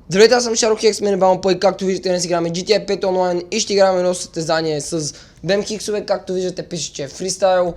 Здравейте, аз съм Шарохекс, мене бавам пой, както виждате, днес играме GTA 5 онлайн и ще играме едно състезание с BMHixове, както виждате пише, че е фристайл.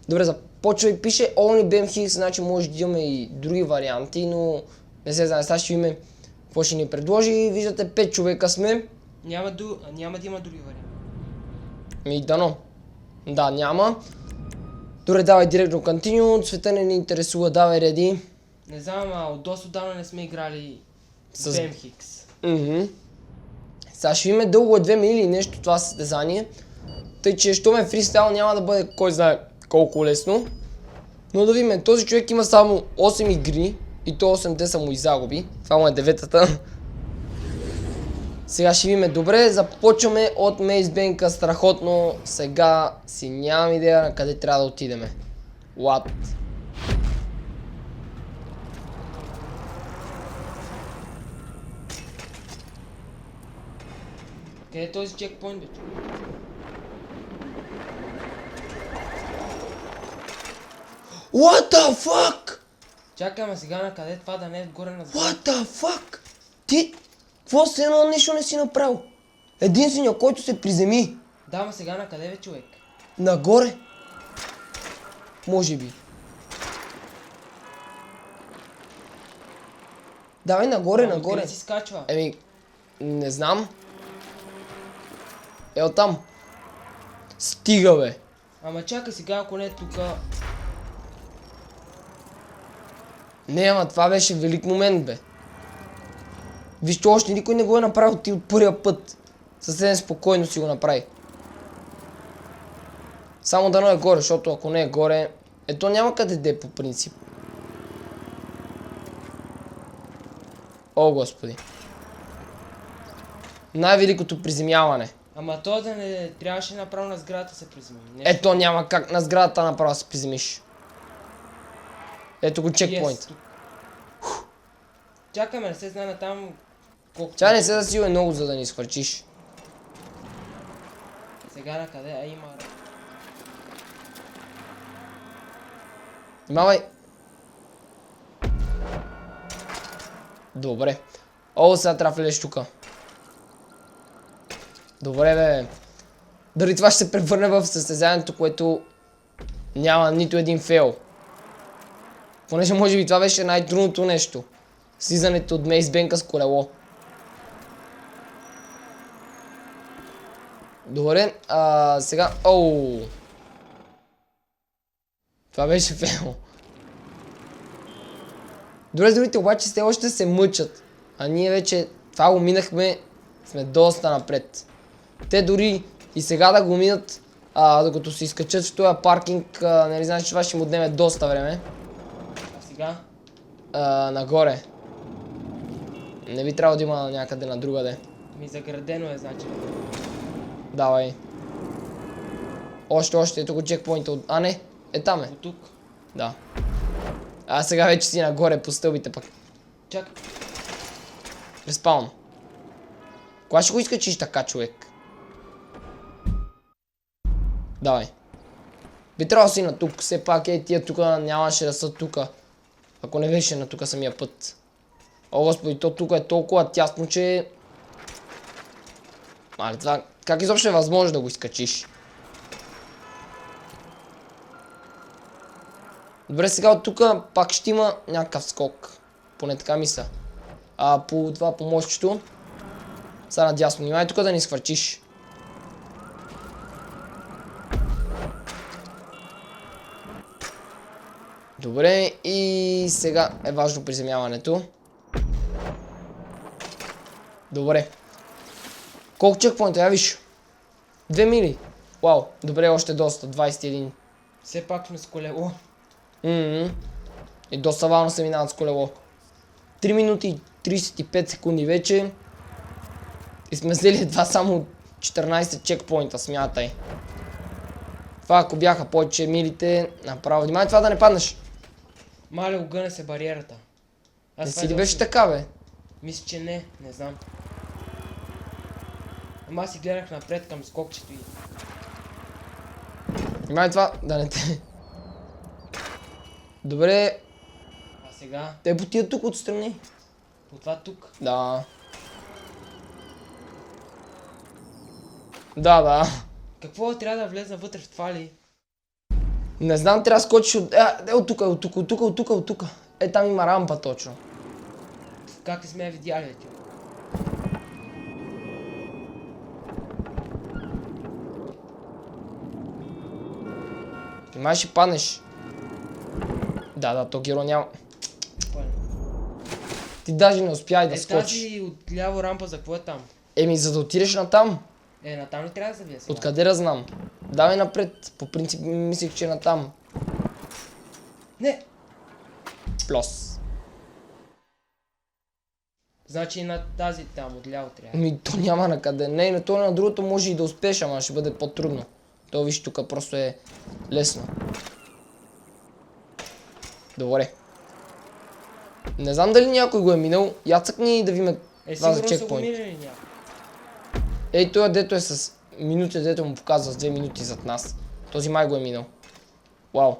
Добре, започвай, пише Only BMHix, значи може да имаме и други варианти, но не се знае, сега ще видим какво ще ни предложи. Виждате 5 човека сме. Няма да има други варианти. Дано. Да, няма. Добре, давай директно continue, цвета не ни интересува, давай реди. Не знам, от доста отдавна не сме играли с С- BMHix. Сега ще видим дълго е 2 минути или нещо това състезание. Тъй че щом е фристайл няма да бъде кой знае колко лесно. Но да видим, този човек има само 8 игри и то 8-те са му и загуби. Това му е 9-та. Сега ще видим. Добре, започваме от Мейсбенка, страхотно. Сега си нямам идея на къде трябва да отидеме. What? Къде е този чекпоинт, бе? What the fuck? Чакай, ама сега на къде това да не е отгоре на запад? What the fuck? Ти, какво се едно нищо не си направил? Единственият, който се приземи Да, ама сега на къде, бе, човек? нагоре. Може би. Давай нагоре, Ама нагоре. къде си скачва? Еми, не знам. Е, оттам. Стига, бе. Ама чакай сега, ако не е тука. Не, ама това беше велик момент, бе. Виж, че още никой не го е направил, ти от първия път. Съвсем спокойно си го направи. Само дано е горе, защото ако не е горе, ето няма къде да е по принцип. О, господи. Най-великото приземяване. Ама то да не трябваше направо на сградата да се приземи. Ето няма как на сградата направо да се приземиш. Ето го чекпоинт. Чакай, ме, не се знае на там колко... Тя не се засилва много, за да ни схвърчиш. Сега на къде? Има... Внимавай. Добре. О, сега трябва да влезеш тука. Добре, бе. Дали това ще се превърне в състезанието, което няма нито един фейл. Понеже може би това беше най-трудното нещо. Слизането от Мейсбенка с колело. Добре, сега... Оу. Това беше фейл. Добре, другите обаче те още се мъчат. А ние вече това го минахме, сме доста напред. Те дори и сега да го минат, докато се изкачат в този паркинг, нали знаеш, че това ще му отнеме доста време. А сега? Нагоре. Не би трябвало да има някъде на другаде. Ми заградено е, значи. Давай. Още, ето го чекпоинта от... А не, е там е. От тук. Да. А сега вече си нагоре по стълбите пък. Чакай. Респаун. Кога ще го изкачиш така, човек? Давай. Би трябвало си на тук, все пак тия тук нямаше да са тука. Ако не беше на тука самия път. О, господи, то тук е толкова тясно, че... Али това, как изобщо е възможно да го изкачиш? Добре, сега от тук пак ще има някакъв скок. Поне така мисля. По това, по мостчето. Сега надясно, внимай тук да ни схвърчиш. Добре, и сега е важно приземяването. Добре. Колко чекпоинта, я виж? 2 мили. Вау, добре, още доста, 21. Все пак сме с колело. И доста бавно се минават с колело. 3 минути и 35 секунди вече. И сме взели едва само 14 чекпоинта, смятай. Това ако бяха повече милите, направо. Внимай това да не паднеш. Мале, огъне се бариерата. Не си ли беше така, бе? Мисля, че не знам. Ама аз си гледах напред към скокчето и... Внимай това да не те... Добре, А сега? те потия тук отстрани. По това тук. Да. Да. Какво трябва да влезна вътре в това ли? Не знам, трябва да скочиш от... от тук. Е, там има рампа точно. Как не сме я видяли, бе, Ти май ще паднеш. Да, то геро няма. Ти даже не успяй да скочиш. Тази отляво рампа за какво е там? Еми, за да отидеш натам. Натам ли трябва да завия сега? Откъде да знам? Давай напред. По принцип мислих, че е натам. Не! Плюс. Значи на тази там, отляво трябва. Ами, то няма на къде. Не, на то на другото може и да успеш, ама ще бъде по-трудно. То виж, тук просто е лесно. Добре. Не знам дали някой го е минал. Я цъкни да видим това за Сигурно са го чекпоинт. минали някой. Ей, той дето е с минути, дето му показва с 2 минути зад нас. Този май го е минал. Вау.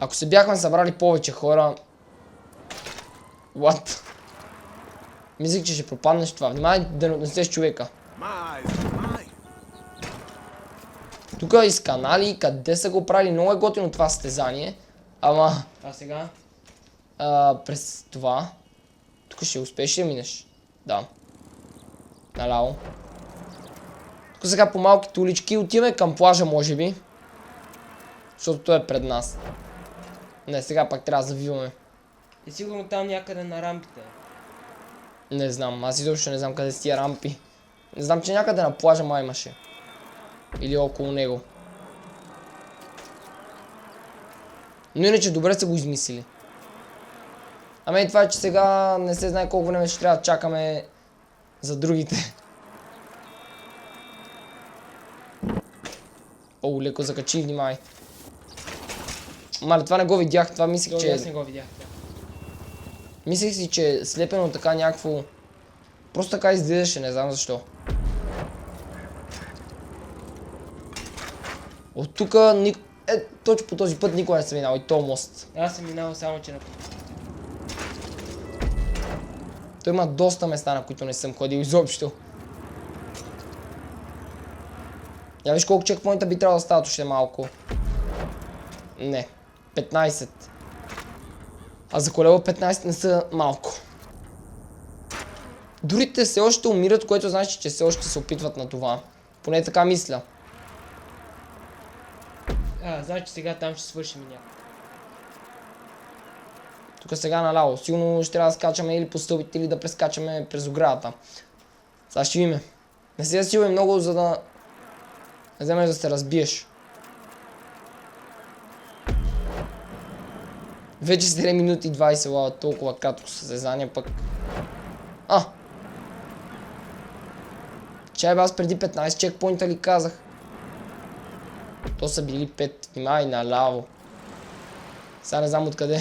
Ако се бяхме събрали повече хора... What? Мислих, че ще пропаднеш това. Внимай да не отнесеш човека. Тук из канали, къде са го правили, много е готино това състезание. Ама... А сега? През това... Тук ще успееш да минеш. Да. Наляво. Тук сега по малките улички отиваме към плажа, може би. Защото той е пред нас. Не, сега пак трябва да завиваме. И сигурно там някъде на рампите. Не знам, аз изобщо не знам къде са тия рампи. Не знам, че някъде на плажа май имаше. Или около него. Но иначе добре са го измислили. Ами и това е, че сега не се знае колко време ще трябва да чакаме за другите. О, леко закачи, внимай. Мале, това не го видях, това мислих, че... Аз не го видях. Мислих си, че е слепено така някакво... Просто така изглеждаше, не знам защо. От тука точно по този път никога не съм минал и то мост. Аз съм минал само, че на... Той има доста места, на които не съм ходил изобщо. Я виж колко чекпоинта би трябвало да стават още малко. Не. 15. А за колело 15 не са малко. Дорите все още умират, което значи, че все още се опитват на това. Поне така мисля. Значи сега там ще свършим някак. Тук сега наляво. Сигурно ще трябва да скачаме или по стълбите, или да прескачаме през оградата. Сега ще видим. Не се засилвай много, за да... Не вземеш да се разбиеш. Вече 7 минути и 20 лава, толкова кратко състезание пък. Чай бе, аз преди 15 чекпоинта ли казах? То са били 5, внимай наляво. Сега не знам откъде.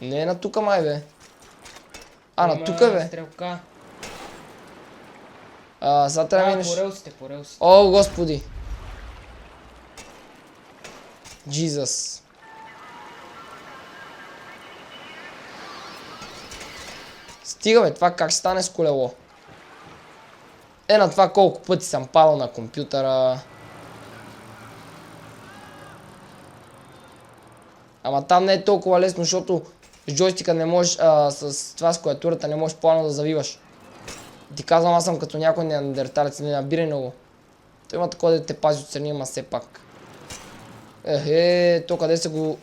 Не е на тука май бе. На тука бе. Стрелка. Сега трябва да минеш. По релсите. О, господи. Jesus. Стига бе, това как ще стане с колело? На това колко пъти съм падал на компютъра. Ама там не е толкова лесно, защото с джойстика не можеш, с това с клавиатурата не можеш плавно да завиваш. Ти казвам, аз съм като някой неандерталец, не набирай много. Той има такова да те пази отстрани, ама все пак. То къде са го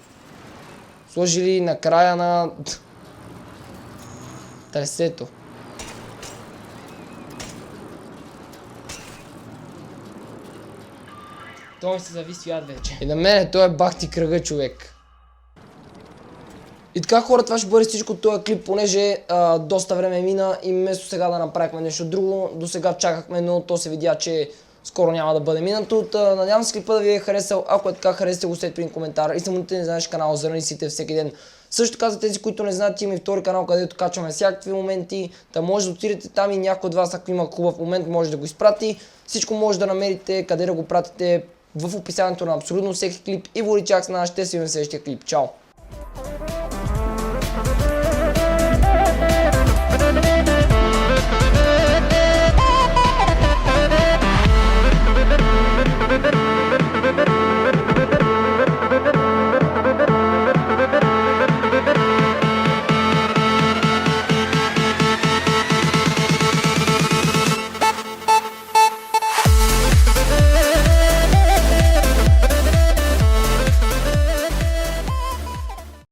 сложили на края на тресето. То ми се зави свят вече. И на мене той е бахти кръга, човек. И така хора, това ще бъде всичко от този клип, понеже доста време мина и вместо сега да направихме нещо друго, до сега чакахме, но то се видя, че скоро няма да бъде минато. Надявам се клипа да ви е харесал, ако е така, харесайте го след един коментар и само не знаеш канала за ранисите всеки ден. Също така за тези, които не знаят, има и втори канал, където качваме всякакви моменти, да може да отидете там и някой от вас, ако има хубав момент, може да го изпрати. Всичко може да намерите, къде да го пратите в описанието на абсолютно всеки клип и Владичак с нас, ще се видим в следващия клип. Чао!